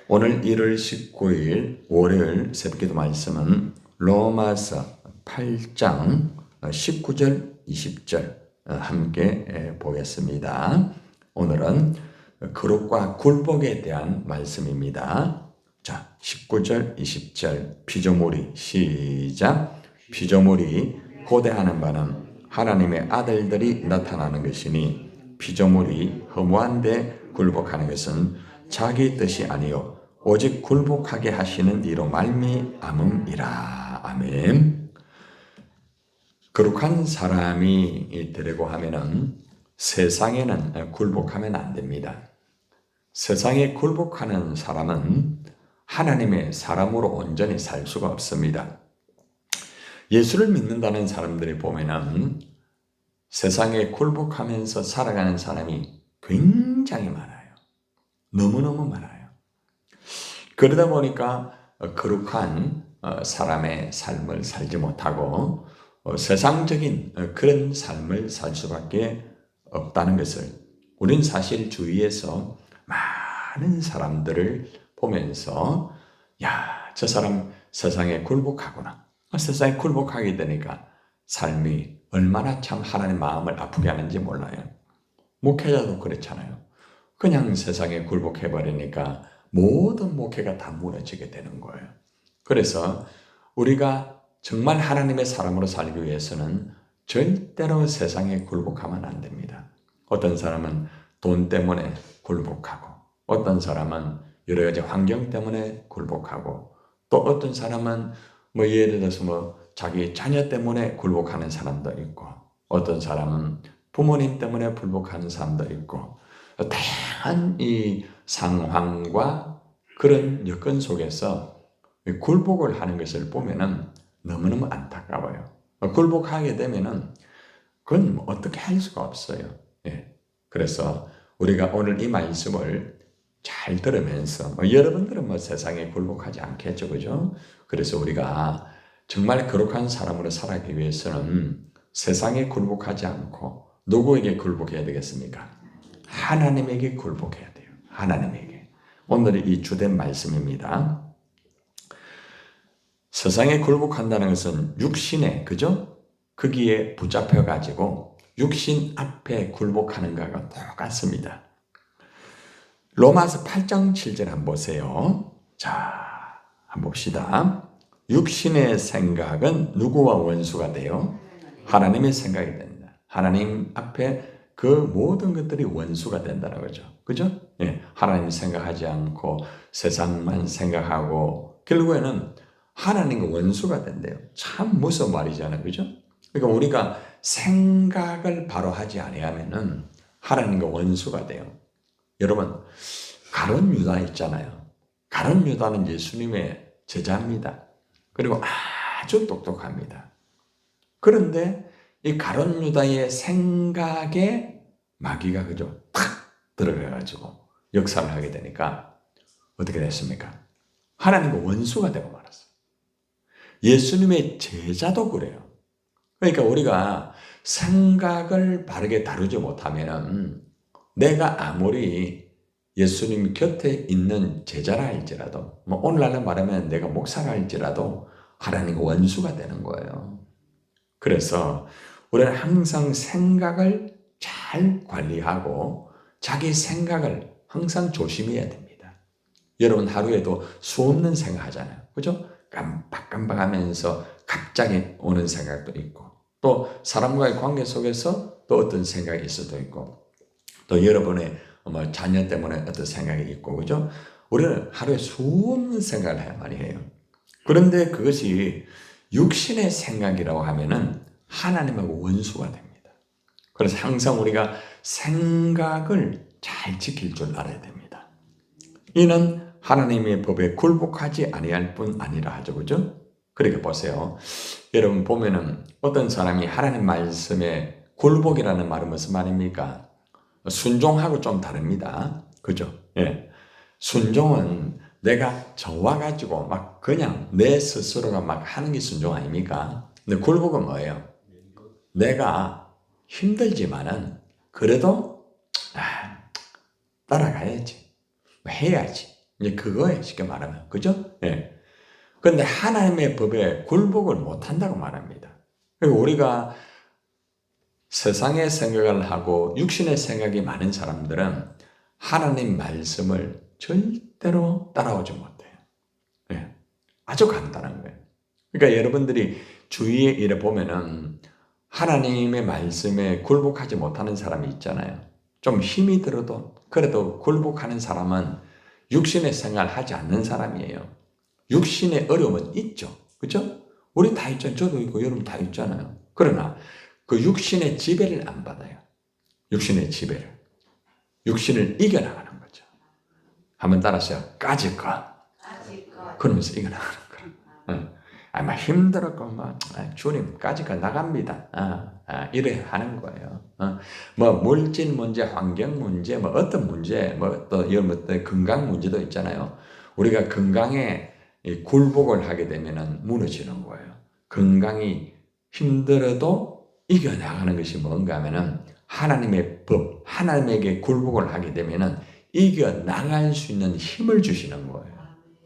오늘 1월 19일 월요일 새벽기도 말씀은 로마서 8장 19절 20절 함께 보겠습니다. 오늘은 거룩과 굴복에 대한 말씀입니다. 자, 19절 20절 피조물이 시작. 피조물이 고대하는 바는 하나님의 아들들이 나타나는 것이니 피조물이 허무한 데 굴복하는 것은 자기 뜻이 아니요 오직 굴복하게 하시는 이로 말미암음이라. 아멘. 거룩한 사람이 되려고 하면은 세상에는 굴복하면 안 됩니다. 세상에 굴복하는 사람은 하나님의 사람으로 온전히 살 수가 없습니다. 예수를 믿는다는 사람들이 보면은 세상에 굴복하면서 살아가는 사람이 굉장히 많아요. 너무너무 많아요. 그러다 보니까 거룩한 사람의 삶을 살지 못하고 세상적인 그런 삶을 살 수밖에 없다는 것을 우린 사실 주위에서 많은 사람들을 보면서 저 사람 세상에 굴복하구나. 세상에 굴복하게 되니까 삶이 얼마나 참 하나님 마음을 아프게 하는지 몰라요. 목회자도 그렇잖아요. 그냥 세상에 굴복해버리니까 모든 목회가 다 무너지게 되는 거예요. 그래서 우리가 정말 하나님의 사람으로 살기 위해서는 절대로 세상에 굴복하면 안 됩니다. 어떤 사람은 돈 때문에 굴복하고, 어떤 사람은 여러 가지 환경 때문에 굴복하고, 또 어떤 사람은 예를 들어서 자기 자녀 때문에 굴복하는 사람도 있고, 어떤 사람은 부모님 때문에 굴복하는 사람도 있고, 다양한 이 상황과 그런 여건 속에서 굴복을 하는 것을 보면은 너무너무 안타까워요. 굴복하게 되면은 그건 어떻게 할 수가 없어요. 그래서 우리가 오늘 이 말씀을 잘 들으면서 여러분들은 세상에 굴복하지 않겠죠, 그죠? 그래서 우리가 정말 거룩한 사람으로 살아가기 위해서는 세상에 굴복하지 않고 누구에게 굴복해야 되겠습니까? 하나님에게 굴복해야 돼요. 하나님에게. 오늘의 이 주된 말씀입니다. 세상에 굴복한다는 것은 육신에, 그죠? 거기에 붙잡혀가지고 육신 앞에 굴복하는 것과 똑같습니다. 로마서 8장 7절 한번 보세요. 자, 한번 봅시다. 육신의 생각은 누구와 원수가 돼요? 하나님의 생각이 된다. 하나님 앞에 그 모든 것들이 원수가 된다는 거죠. 그죠? 하나님 생각하지 않고 세상만 생각하고 결국에는 하나님과 원수가 된대요. 참 무서운 말이잖아요. 그죠? 그러니까 우리가 생각을 바로 하지 아니하면은 하나님과 원수가 돼요. 여러분, 가룟 유다 있잖아요. 가룟 유다는 예수님의 제자입니다. 그리고 아주 똑똑합니다. 그런데 이 가룟 유다의 생각에 마귀가 그죠? 탁 들어가가지고 역사를 하게 되니까 어떻게 됐습니까? 하나님과 원수가 되고 말았어요. 예수님의 제자도 그래요. 그러니까 우리가 생각을 바르게 다루지 못하면 내가 아무리 예수님 곁에 있는 제자라 할지라도 오늘날로 말하면 내가 목사라 할지라도 하나님과 원수가 되는 거예요. 그래서 우리는 항상 생각을 잘 관리하고 자기 생각을 항상 조심해야 됩니다. 여러분 하루에도 수없는 생각하잖아요. 그죠? 깜빡깜빡하면서 갑자기 오는 생각도 있고 또 사람과의 관계 속에서 또 어떤 생각이 있을 수도 있고 또 여러분의 자녀 때문에 어떤 생각이 있고 그죠? 우리는 하루에 수없는 생각을 많이 해요. 그런데 그것이 육신의 생각이라고 하면은 하나님하고 원수가 됩니다. 그래서 항상 우리가 생각을 잘 지킬 줄 알아야 됩니다. 이는 하나님의 법에 굴복하지 아니할 뿐 아니라 하죠. 그죠? 그렇게 보세요. 여러분 보면은 어떤 사람이 하나님 말씀에 굴복이라는 말은 무슨 말입니까? 순종하고 좀 다릅니다. 그죠? 순종은 내가 좋아가지고 막 그냥 내 스스로가 막 하는 게 순종 아닙니까? 근데 굴복은 뭐예요? 내가 힘들지만은 그래도 따라가야지. 해야지. 이제 그거에 쉽게 말하면. 그죠? 예. 그런데 하나님의 법에 굴복을 못한다고 말합니다. 그리고 우리가 세상의 생각을 하고 육신의 생각이 많은 사람들은 하나님 말씀을 절대로 따라오지 못해요. 예. 아주 간단한 거예요. 그러니까 여러분들이 주위에 이래 보면은 하나님의 말씀에 굴복하지 못하는 사람이 있잖아요. 좀 힘이 들어도 그래도 굴복하는 사람은 육신의 생각을 하지 않는 사람이에요. 육신의 어려움은 있죠. 그죠? 우리 다 있잖아요. 저도 있고 여러분 다 있잖아요. 그러나 그 육신의 지배를 안 받아요. 육신의 지배를. 육신을 이겨나가는 거죠. 한번 따라하세요. 까짓것. 그러면서 이겨나가는 거예요. 응. 막 힘들었고, 주님, 까짓것 나갑니다. 이래 하는 거예요. 뭐, 물질 문제, 환경 문제, 뭐, 어떤 문제, 뭐, 또, 어떤 건강 문제도 있잖아요. 우리가 건강에 굴복을 하게 되면 무너지는 거예요. 건강이 힘들어도 이겨나가는 것이 뭔가 하면은 하나님의 법, 하나님에게 굴복을 하게 되면은 이겨나갈 수 있는 힘을 주시는 거예요.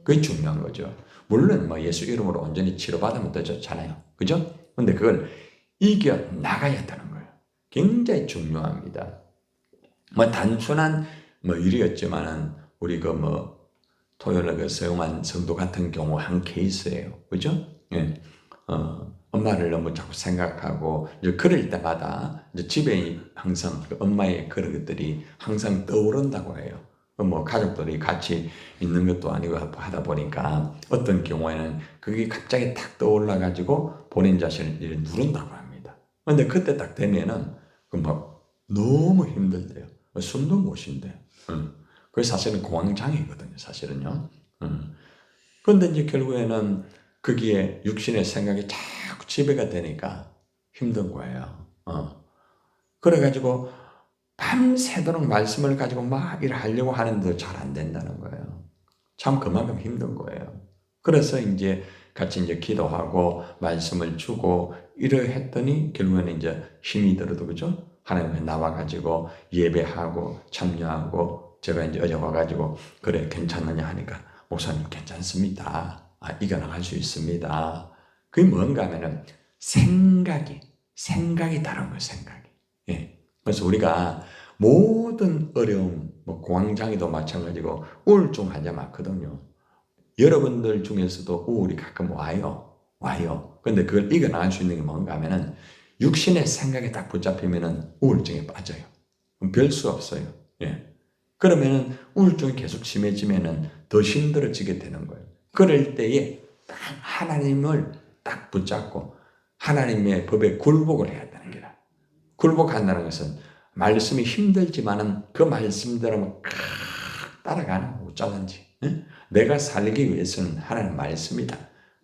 그게 중요한 거죠. 물론 뭐 예수 이름으로 온전히 치료받으면 더 좋잖아요. 그죠? 근데 그걸 이겨나가야 되는 거예요. 굉장히 중요합니다. 뭐 단순한 뭐 일이었지만은 우리 토요일에 그 서영환 성도 같은 경우 한 케이스예요. 그죠? 예. 엄마를 너무 자꾸 생각하고, 이제 그럴 때마다 이제 집에 항상 그 엄마의 그런 것들이 항상 떠오른다고 해요. 뭐 가족들이 같이 있는 것도 아니고 하다 보니까 어떤 경우에는 그게 갑자기 탁 떠올라가지고 본인 자신을 누른다고 합니다. 근데 그때 딱 되면은 막 너무 힘들대요. 숨도 못 쉰대요. 그게 사실은 공황장애거든요, 사실은요. 그런데 이제 결국에는 거기에 육신의 생각이 자꾸 지배가 되니까 힘든 거예요. 그래가지고 밤새도록 말씀을 가지고 막 일하려고 하는데 잘 안 된다는 거예요. 참 그만큼 힘든 거예요. 그래서 이제 같이 이제 기도하고 말씀을 주고 이러 했더니 결국에는 이제 힘이 들어도 그죠? 하나님에 나와가지고 예배하고 참여하고 제가 이제 어제 와가지고 그래 괜찮느냐 하니까 목사님 괜찮습니다. 이겨나갈 수 있습니다. 그게 뭔가 하면은 생각이 다른 거예요, 생각이. 예. 그래서 우리가 모든 어려움, 뭐 공황장애도 마찬가지고 우울증 환자 많거든요. 여러분들 중에서도 우울이 가끔 와요. 근데 그걸 이겨나갈 수 있는 게 뭔가 하면은 육신의 생각에 딱 붙잡히면은 우울증에 빠져요. 별 수 없어요. 예. 그러면은 우울증이 계속 심해지면은 더 힘들어지게 되는 거예요. 그럴 때에 딱 하나님을 딱 붙잡고 하나님의 법에 굴복을 해야 되는 거다. 굴복한다는 것은 말씀이 힘들지만은 그 말씀대로 따라가는 어쩌든지. 내가 살기 위해서는 하나님 말씀이다.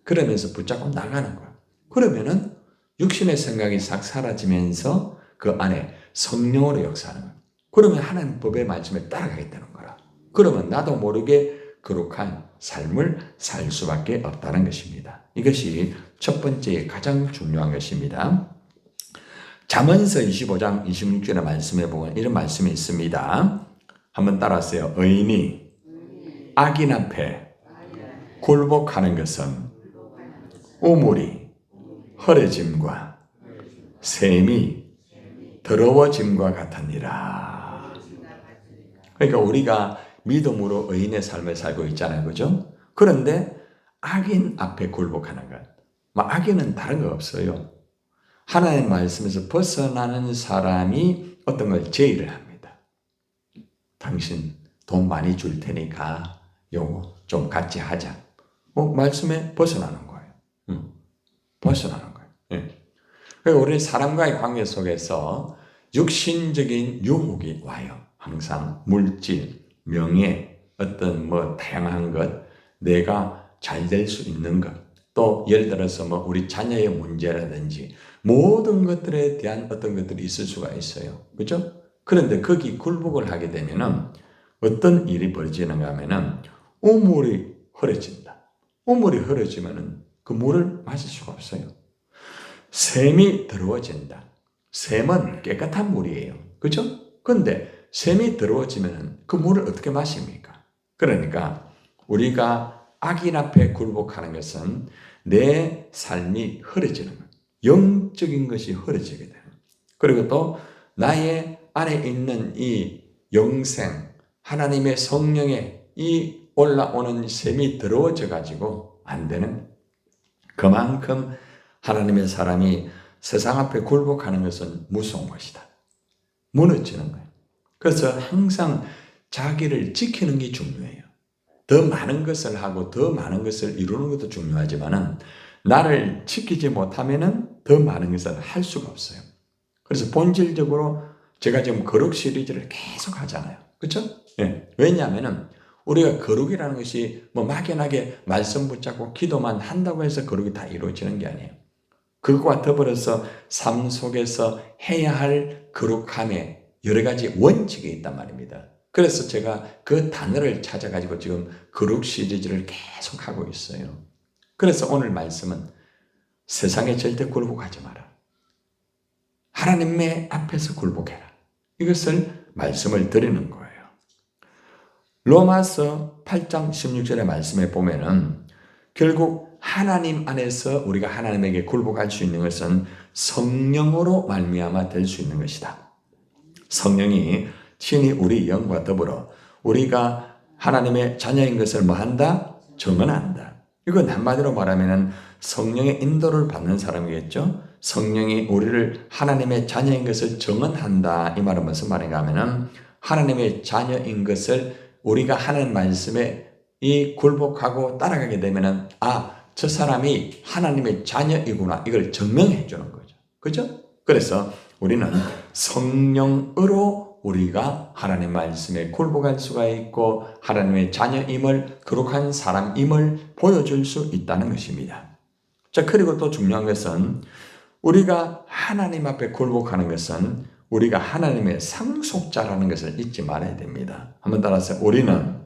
그러면서 붙잡고 나가는 거야. 그러면은 육신의 생각이 싹 사라지면서 그 안에 성령으로 역사하는 거야. 그러면 하나님 법의 말씀에 따라가겠다는 거야. 그러면 나도 모르게 거룩한 삶을 살 수밖에 없다는 것입니다. 이것이 첫 번째 가장 중요한 것입니다. 잠언서 25장 26절의 말씀에 보면 이런 말씀이 있습니다. 한번 따라하세요. 의인이 악인 앞에 굴복하는 것은 우물이 허려짐과 샘이 더러워짐과 같으니라. 그러니까 우리가 믿음으로 의인의 삶을 살고 있잖아요. 그죠? 그런데 악인 앞에 굴복하는 것. 악인은 다른 거 없어요. 하나님의 말씀에서 벗어나는 사람이 어떤 걸 제의를 합니다. 당신 돈 많이 줄 테니까 요거 좀 같이 하자. 말씀에 벗어나는 거예요. 벗어나는 거예요. 예. 그러니까 우리 사람과의 관계 속에서 육신적인 유혹이 와요. 항상 물질, 명예, 어떤 다양한 것, 내가 잘 될 수 있는 것, 또 예를 들어서 우리 자녀의 문제라든지 모든 것들에 대한 어떤 것들이 있을 수가 있어요. 그죠? 그런데 거기 굴복을 하게 되면은 어떤 일이 벌어지는가 하면은 우물이 흐려진다. 우물이 흐려지면은 그 물을 마실 수가 없어요. 샘이 더러워진다. 샘은 깨끗한 물이에요. 그죠? 근데 샘이 더러워지면은 그 물을 어떻게 마십니까? 그러니까 우리가 악인 앞에 굴복하는 것은 내 삶이 흐려지는 거예요. 영적인 것이 흐려지게 돼요. 그리고 또 나의 안에 있는 이 영생, 하나님의 성령의 이 올라오는 셈이 더러워져 가지고 안 되는, 그만큼 하나님의 사람이 세상 앞에 굴복하는 것은 무서운 것이다. 무너지는 거예요. 그래서 항상 자기를 지키는 게 중요해요. 더 많은 것을 하고 더 많은 것을 이루는 것도 중요하지만은 나를 지키지 못하면은 더 많은 것을 할 수가 없어요. 그래서 본질적으로 제가 지금 거룩 시리즈를 계속 하잖아요. 그렇죠? 예. 왜냐하면은 우리가 거룩이라는 것이 뭐 막연하게 말씀 붙잡고 기도만 한다고 해서 거룩이 다 이루어지는 게 아니에요. 그것과 더불어서 삶 속에서 해야 할 거룩함에 여러 가지 원칙이 있단 말입니다. 그래서 제가 그 단어를 찾아가지고 지금 거룩 시리즈를 계속 하고 있어요. 그래서 오늘 말씀은 세상에 절대 굴복하지 마라. 하나님의 앞에서 굴복해라. 이것을 말씀을 드리는 거예요. 로마서 8장 16절의 말씀에 보면은 결국 하나님 안에서 우리가 하나님에게 굴복할 수 있는 것은 성령으로 말미암아 될 수 있는 것이다. 성령이 친히 우리 영과 더불어 우리가 하나님의 자녀인 것을 뭐 한다? 정언한다. 이건 한마디로 말하면 성령의 인도를 받는 사람이겠죠. 성령이 우리를 하나님의 자녀인 것을 정언한다. 이 말은 무슨 말인가 하면은 하나님의 자녀인 것을 우리가 하는 말씀에 이 굴복하고 따라가게 되면은 저 사람이 하나님의 자녀이구나. 이걸 증명해 주는 거죠. 그죠? 그래서 우리는 성령으로 우리가 하나님 말씀에 굴복할 수가 있고 하나님의 자녀임을, 거룩한 사람임을 보여줄 수 있다는 것입니다. 자, 그리고 또 중요한 것은 우리가 하나님 앞에 굴복하는 것은 우리가 하나님의 상속자라는 것을 잊지 말아야 됩니다. 한번 따라서 우리는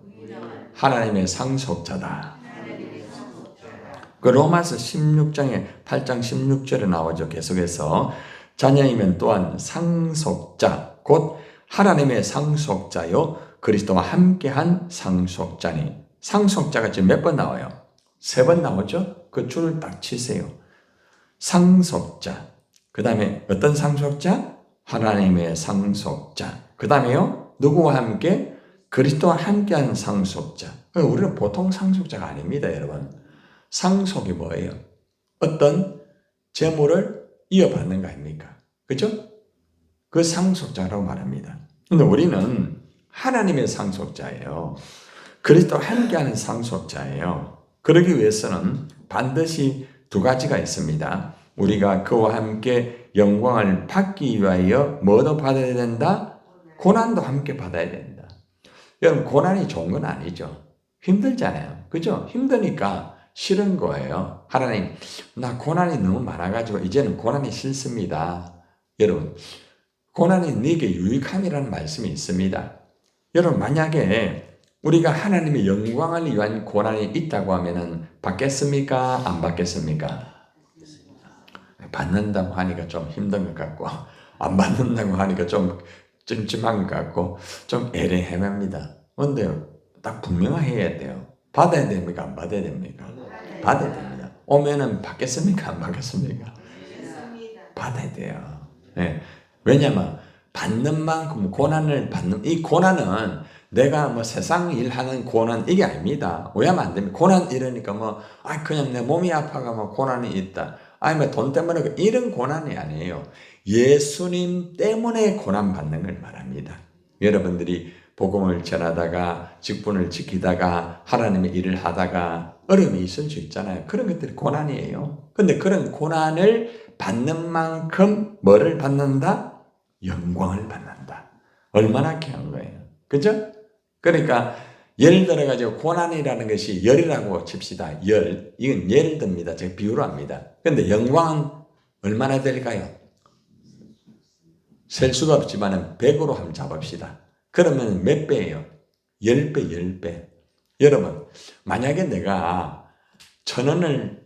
하나님의 상속자다. 그 로마서 16장에 8장 16절에 나오죠. 계속해서 자녀이면 또한 상속자 곧 하나님의 상속자요 그리스도와 함께한 상속자니. 상속자가 지금 몇 번 나와요? 3번 나오죠? 그 줄을 딱 치세요. 상속자. 그 다음에 어떤 상속자? 하나님의 상속자. 그 다음에요? 누구와 함께? 그리스도와 함께한 상속자. 우리는 보통 상속자가 아닙니다, 여러분. 상속이 뭐예요? 어떤 재물을 이어받는 거 아닙니까? 그죠? 그 상속자라고 말합니다. 근데 우리는 하나님의 상속자예요. 그리스도와 함께하는 상속자예요. 그러기 위해서는 반드시 2가지가 있습니다. 우리가 그와 함께 영광을 받기 위하여 뭐도 받아야 된다? 고난도 함께 받아야 된다. 여러분, 고난이 좋은 건 아니죠. 힘들잖아요. 그죠? 힘드니까 싫은 거예요. 하나님, 나 고난이 너무 많아가지고 이제는 고난이 싫습니다. 여러분, 고난이 네게 유익함이라는 말씀이 있습니다. 여러분, 만약에 우리가 하나님의 영광을 위한 고난이 있다고 하면은 받겠습니까? 안 받겠습니까? 받는다고 하니까 좀 힘든 것 같고 안 받는다고 하니까 좀 찜찜한 것 같고 좀 애매합니다. 그런데 딱 분명해야 돼요. 받아야 됩니까? 안 받아야 됩니까? 받아야 됩니다. 오면은 받겠습니까? 안 받겠습니까? 받아야 돼요. 네. 왜냐하면 받는 만큼 고난을 받는, 이 고난은 내가 뭐 세상 일하는 고난 이게 아닙니다. 오해하면 안 됩니다. 고난 이러니까 그냥 내 몸이 아파가 고난이 있다. 아니면 돈 때문에 이런 고난이 아니에요. 예수님 때문에 고난 받는 걸 말합니다. 여러분들이 복음을 전하다가 직분을 지키다가 하나님의 일을 하다가 어려움이 있을 수 있잖아요. 그런 것들이 고난이에요. 근데 그런 고난을 받는 만큼 뭐를 받는다? 영광을 받는다. 얼마나 귀한 거예요. 그죠? 그러니까 예를 들어가지고 고난이라는 것이 열이라고 칩시다. 열. 이건 예를 듭니다. 제가 비유로 합니다. 근데 영광은 얼마나 될까요? 셀 수가 없지만 100으로 한번 잡읍시다. 그러면 몇 배예요? 10배, 10배. 여러분, 만약에 내가 1,000원을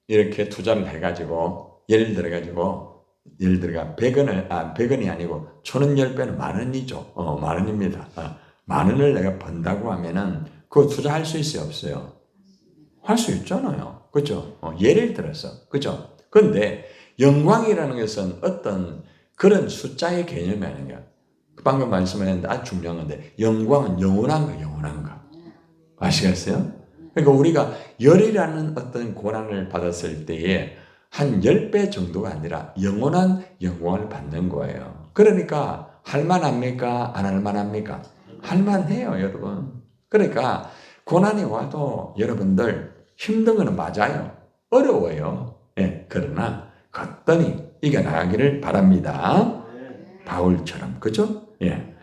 이렇게 투자를 해가지고, 예를 들어가 100원이 아니고 1,000원 10배는 10,000원이죠. 10,000원입니다. 10,000원을 내가 번다고 하면은 그거 투자할 수 있어요, 없어요? 할 수 있잖아요. 그죠? 예를 들어서. 그죠? 근데 영광이라는 것은 어떤 그런 숫자의 개념이 아니야. 방금 말씀하셨는데 아주 중요한 건데, 영광은 영원한 거, 영원한 거. 아시겠어요? 그러니까 우리가 열이라는 어떤 고난을 받았을 때에 한 10배 정도가 아니라 영원한 영광을 받는 거예요. 그러니까 할만합니까? 안 할만합니까? 할만해요, 여러분. 그러니까 고난이 와도 여러분들 힘든 거는 맞아요. 어려워요. 예, 그러나 거뜬히 이겨나가기를 바랍니다. 바울처럼. 그죠? 예.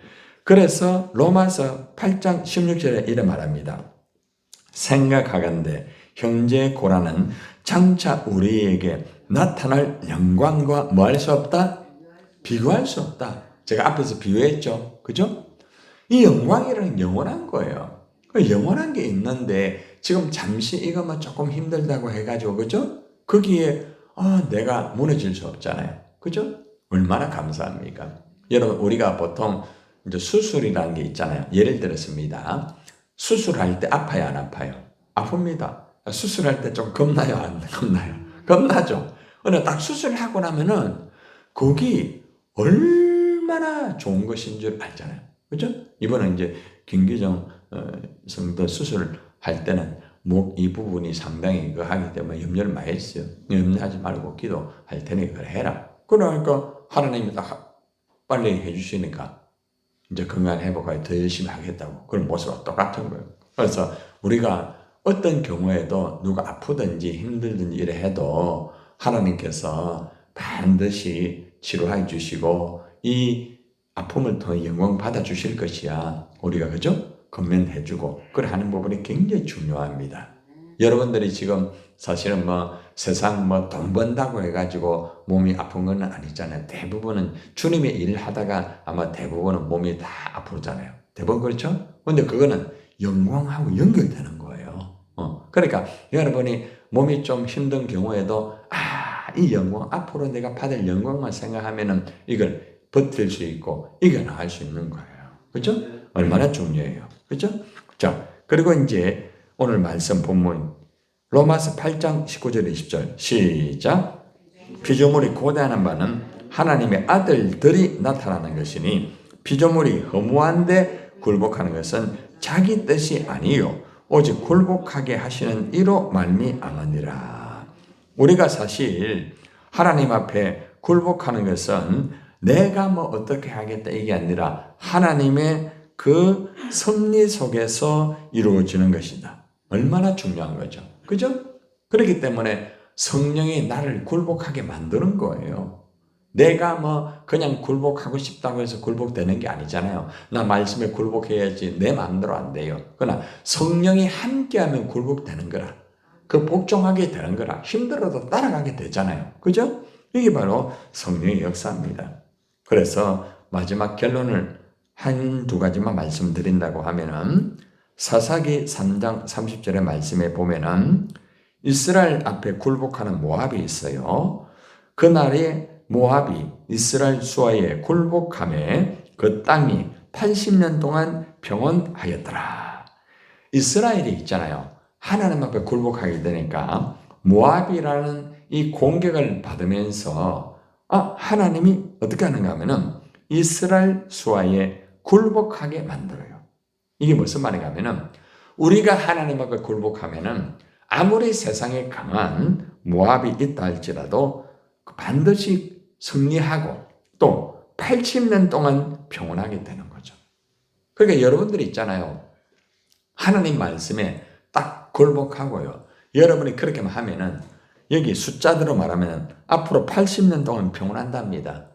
그래서 로마서 8장 16절에 이래 말합니다. 생각하건대 형제의 고난은 장차 우리에게 나타날 영광과 뭐 할 수 없다? 비교할 수 없다. 제가 앞에서 비유했죠. 그죠? 이 영광이라는 영원한 거예요. 영원한 게 있는데 지금 잠시 이것만 조금 힘들다고 해가지고 그죠? 거기에 내가 무너질 수 없잖아요. 그죠? 얼마나 감사합니까? 여러분 우리가 보통 이제 수술이라는 게 있잖아요. 예를 들었습니다. 수술할 때 아파요, 안 아파요? 아픕니다. 수술할 때 좀 겁나요, 안 겁나요? 겁나죠. 근데 딱 수술하고 나면은 거기 얼마나 좋은 것인 줄 알잖아요. 그죠? 이번에 이제 김기정 성도 수술할 때는 목 이 부분이 상당히 하기 때문에 염려를 많이 했어요. 염려하지 말고 기도할 테니 그걸 해라. 그러니까 하나님이 딱 빨리 해주시니까 이제 건강 회복하기 더 열심히 하겠다고 그런 모습과 똑같은 거예요. 그래서 우리가 어떤 경우에도 누가 아프든지 힘들든지 이래 해도 하나님께서 반드시 치료해 주시고 이 아픔을 통해 영광 받아 주실 것이야. 우리가 그죠? 건면해 주고 그래 하는 부분이 굉장히 중요합니다. 여러분들이 지금 사실은 세상 돈 번다고 해가지고 몸이 아픈 건 아니잖아요. 대부분은 주님의 일을 하다가 아마 대부분은 몸이 다 아프잖아요. 대부분 그렇죠? 근데 그거는 영광하고 연결되는 거예요. 그러니까 여러분이 몸이 좀 힘든 경우에도 이 영광, 앞으로 내가 받을 영광만 생각하면은 이걸 버틸 수 있고 이겨나갈 수 있는 거예요. 그죠? 얼마나 중요해요. 그죠? 자, 그리고 이제 오늘 말씀 본문 로마서 8장 19절 20절 시작. 피조물이 고대하는 바는 하나님의 아들들이 나타나는 것이니 피조물이 허무한데 굴복하는 것은 자기 뜻이 아니요 오직 굴복하게 하시는 이로 말미암으니라. 우리가 사실 하나님 앞에 굴복하는 것은 내가 어떻게 하겠다 이게 아니라 하나님의 그 섭리 속에서 이루어지는 것이다. 얼마나 중요한 거죠. 그죠? 그렇기 때문에 성령이 나를 굴복하게 만드는 거예요. 내가 그냥 굴복하고 싶다고 해서 굴복되는 게 아니잖아요. 나 말씀에 굴복해야지 내 마음대로 안 돼요. 그러나 성령이 함께하면 굴복되는 거라. 그 복종하게 되는 거라. 힘들어도 따라가게 되잖아요. 그죠? 이게 바로 성령의 역사입니다. 그래서 마지막 결론을 한두 가지만 말씀드린다고 하면은 사사기 3장 30절의 말씀에 보면은 이스라엘 앞에 굴복하는 모압이 있어요. 그날에 모압이 이스라엘 수하에 굴복함에 그 땅이 80년 동안 평온하였더라. 이스라엘이 있잖아요. 하나님 앞에 굴복하게 되니까 모압이라는 이 공격을 받으면서 하나님이 어떻게 하는가 하면은 이스라엘 수하에 굴복하게 만들어요. 이게 무슨 말인가 하면은 우리가 하나님 앞에 굴복하면은 아무리 세상에 강한 모압이 있다 할지라도 반드시 승리하고 또 80년 동안 평온하게 되는 거죠. 그러니까 여러분들이 있잖아요. 하나님 말씀에 딱 굴복하고요. 여러분이 그렇게만 하면은 여기 숫자대로 말하면 앞으로 80년 동안 평온한답니다.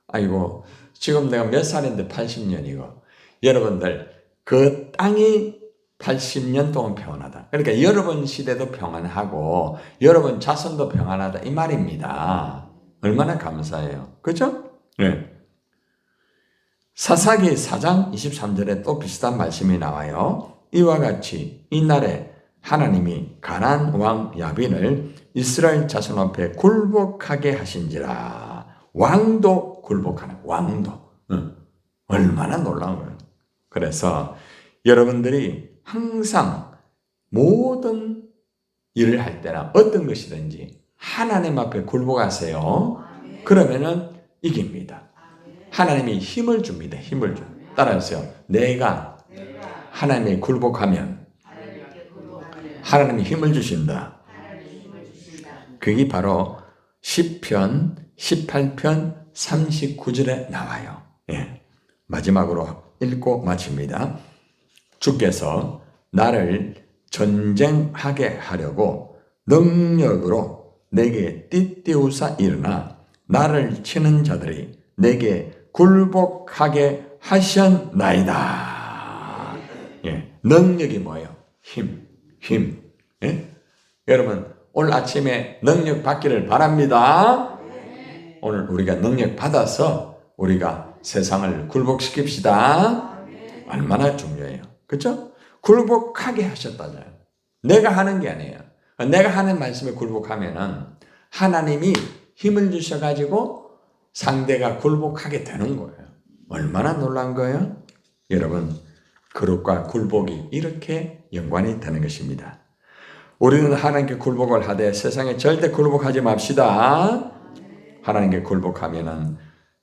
아이고, 지금 내가 몇 살인데 80년이고, 여러분들, 그 땅이 80년 동안 평안하다. 그러니까 여러분 시대도 평안하고, 여러분 자손도 평안하다. 이 말입니다. 얼마나 감사해요. 그죠? 네. 사사기 4장 23절에 또 비슷한 말씀이 나와요. 이와 같이 이날에 하나님이 가나안 왕 야빈을 이스라엘 자손 앞에 굴복하게 하신지라. 왕도 굴복하는 왕도. 얼마나 놀라운 거예요. 그래서 여러분들이 항상 모든 일을 할 때나 어떤 것이든지 하나님 앞에 굴복하세요. 그러면은 이깁니다. 하나님이 힘을 줍니다. 힘을 줍니다. 따라하세요. 내가 하나님에 굴복하면 하나님이 힘을 주신다. 그게 바로 시편 18편 39절에 나와요. 예. 마지막으로 읽고 마칩니다. 주께서 나를 전쟁하게 하려고 능력으로 내게 띠띠우사 일어나 나를 치는 자들이 내게 굴복하게 하셨나이다. 예. 능력이 뭐예요? 힘. 예? 여러분 오늘 아침에 능력 받기를 바랍니다. 오늘 우리가 능력 받아서 우리가 세상을 굴복시킵시다. 얼마나 중요해요. 그렇죠? 굴복하게 하셨다잖아요. 내가 하는 게 아니에요. 내가 하는 말씀에 굴복하면은 하나님이 힘을 주셔가지고 상대가 굴복하게 되는 거예요. 얼마나 놀라운 거예요? 여러분, 거룩과 굴복이 이렇게 연관이 되는 것입니다. 우리는 하나님께 굴복을 하되 세상에 절대 굴복하지 맙시다. 하나님께 굴복하면은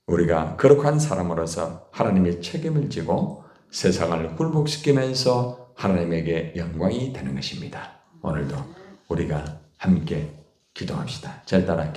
우리가 거룩한 사람으로서 하나님의 책임을 지고 세상을 굴복시키면서 하나님에게 영광이 되는 것입니다. 오늘도 우리가 함께 기도합시다. 잘 따라